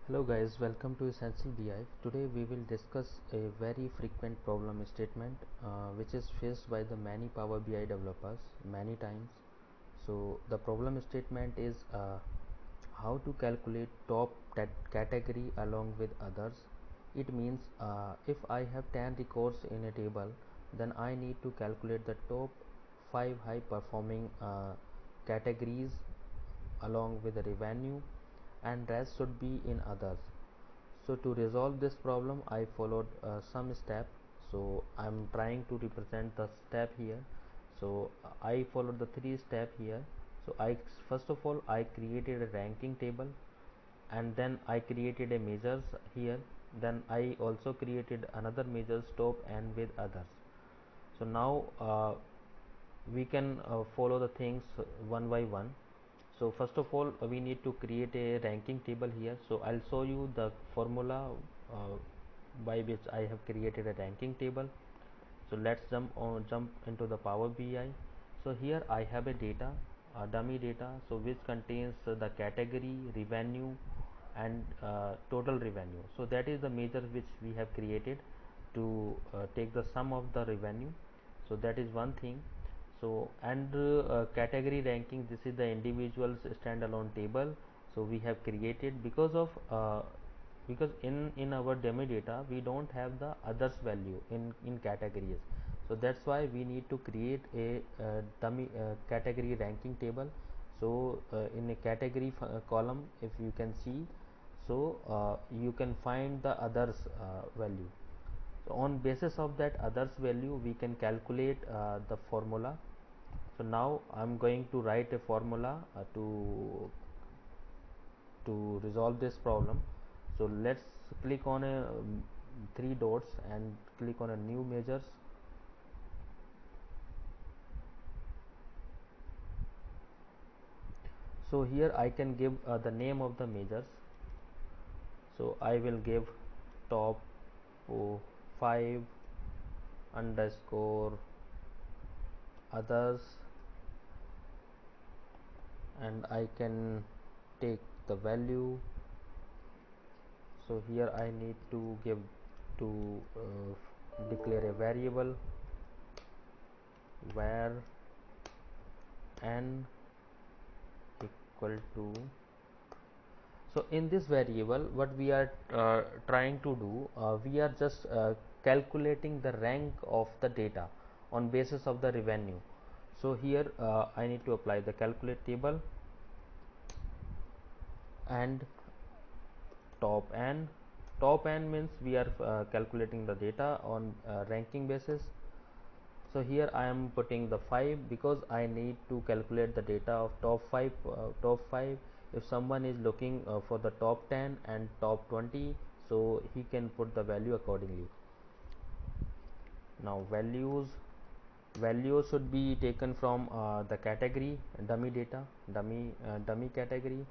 Hello guys, welcome to Essential BI. Today we will discuss a very frequent problem statement which is faced by the many Power BI developers many times. So the problem statement is how to calculate top category along with others. It means if I have 10 records in a table, then I need to calculate the top 5 high performing categories along with the revenue, and rest should be in others. So to resolve this problem I followed some step. So I'm trying to represent the step here. So I followed the three step here. So I first of all I created a ranking table, and then I created a measures here. Then I also created another measures top and with others. So now we can follow the things one by one. So first of all we need to create a ranking table here. So I'll show you the formula uh, by which I have created a ranking table. So let's jump into the Power BI. So here I have a data, dummy data, so which contains the category, revenue, and total revenue. So that is the measure which we have created to take the sum of the revenue. So that is one thing. So and category ranking, this is the individual's standalone table. So we have created because in our demo data we don't have the others value in categories. So that's why we need to create a dummy category ranking table. So in a category column, if you can see, so you can find the others value. So on basis of that others value we can calculate the formula. So now I'm going to write a formula to resolve this problem. So let's click on a three dots and click on a new measures. So here I can give the name of the measures. So I will give top 5 underscore others, and I can take the value. So here I need to give to declare a variable where n equal to. So in this variable what we are trying to do, we are just calculating the rank of the data on basis of the revenue. So here I need to apply the calculate table and top n means we are calculating the data on ranking basis. So here I am putting the 5 because I need to calculate the data of top 5. If someone is looking for the top 10 and top 20, so he can put the value accordingly. Now values should be taken from the category dummy data, dummy category.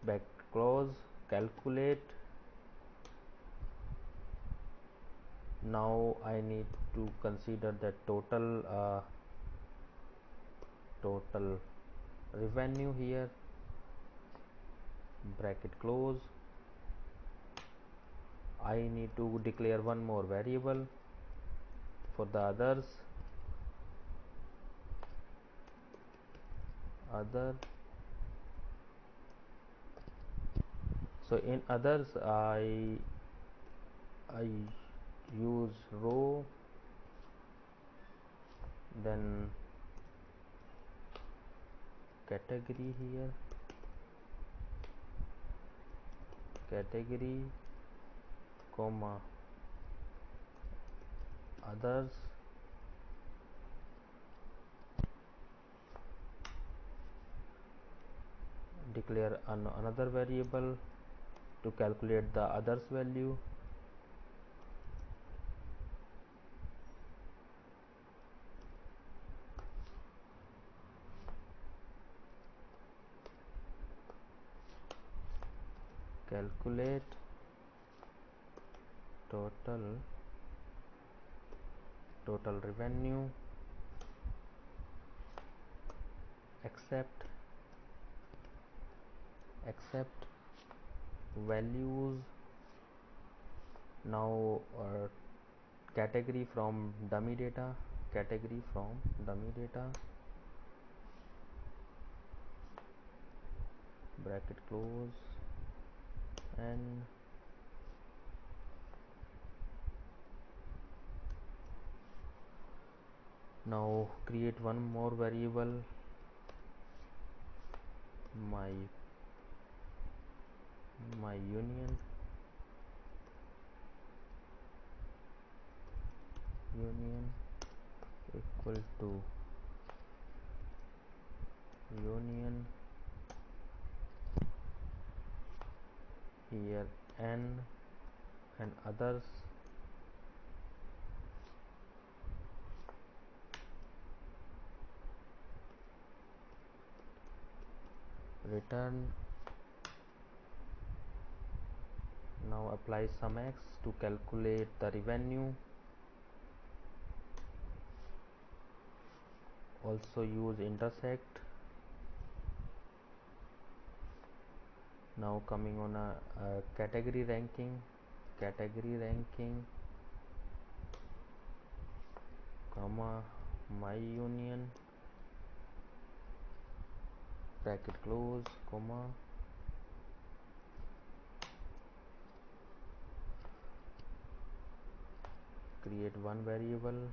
Back close, calculate. Now I need to consider the total revenue here, bracket close. I need to declare one more variable for the other. So in others I use row, then category here, category comma others, declare another variable to calculate the others value. Calculate total revenue, accept. accept values. Now category from dummy data, category from dummy data, bracket close, and now create one more variable, my union equal to union, here n and others, return. Now apply sum x to calculate the revenue. Also use intersect. Now coming on a category ranking, comma, my union, bracket close, comma, create one variable,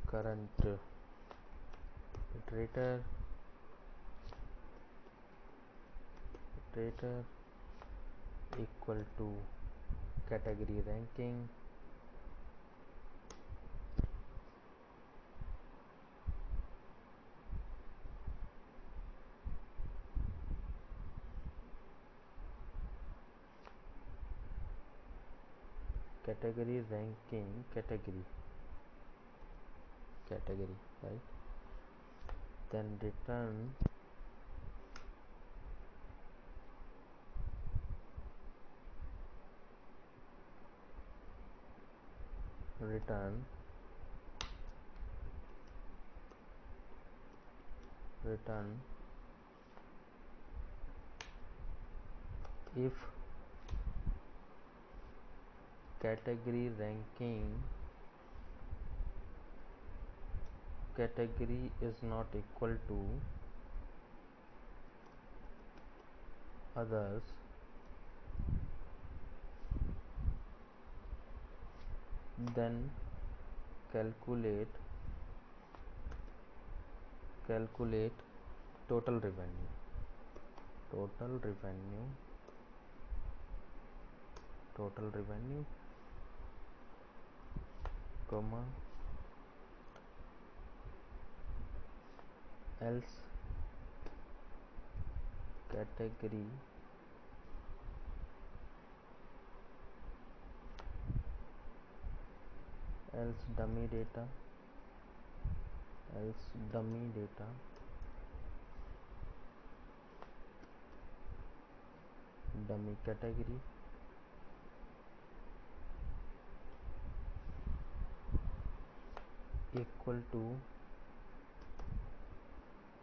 current iterator equal to category ranking, category ranking, category, right? Then return return if category ranking category is not equal to others, then calculate total revenue, comma, else category dummy data, dummy category equal to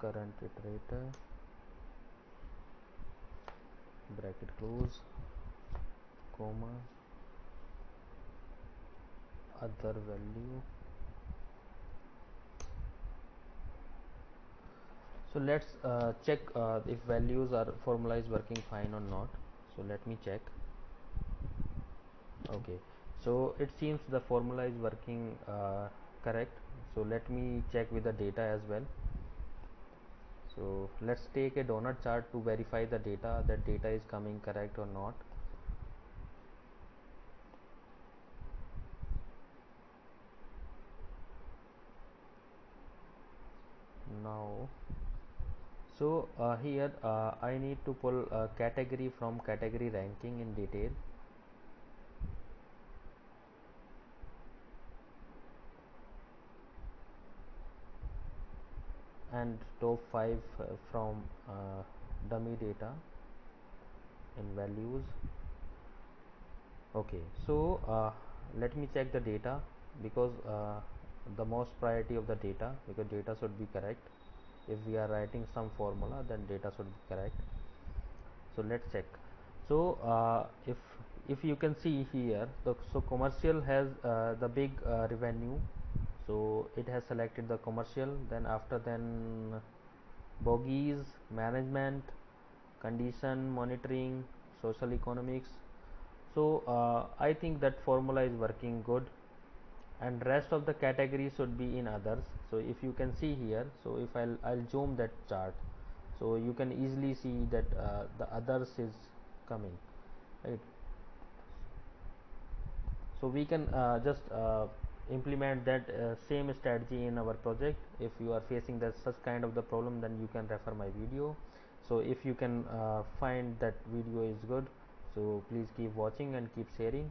current iterator, bracket close, comma, other value. So let's check if values are formula is working fine or not. So let me check. Okay, so it seems the formula is working correct. So let me check with the data as well. So let's take a donut chart to verify the data, that data is coming correct or not. Now so here I need to pull a category from category ranking in detail, and top 5 from dummy data in values. Okay, so let me check the data. because the most priority of the data, because data should be correct. If we are writing some formula, then data should be correct. So let's check. So if you can see here, so commercial has the big revenue, so it has selected the commercial. Then after then bogies, management, condition monitoring, social economics. So I think that formula is working good, and rest of the categories should be in others. So if you can see here, so if I'll zoom that chart, so you can easily see that the others is coming, right? So we can just implement that same strategy in our project. If you are facing that such kind of the problem, then you can refer my video. So if you can find that video is good, so please keep watching and keep sharing.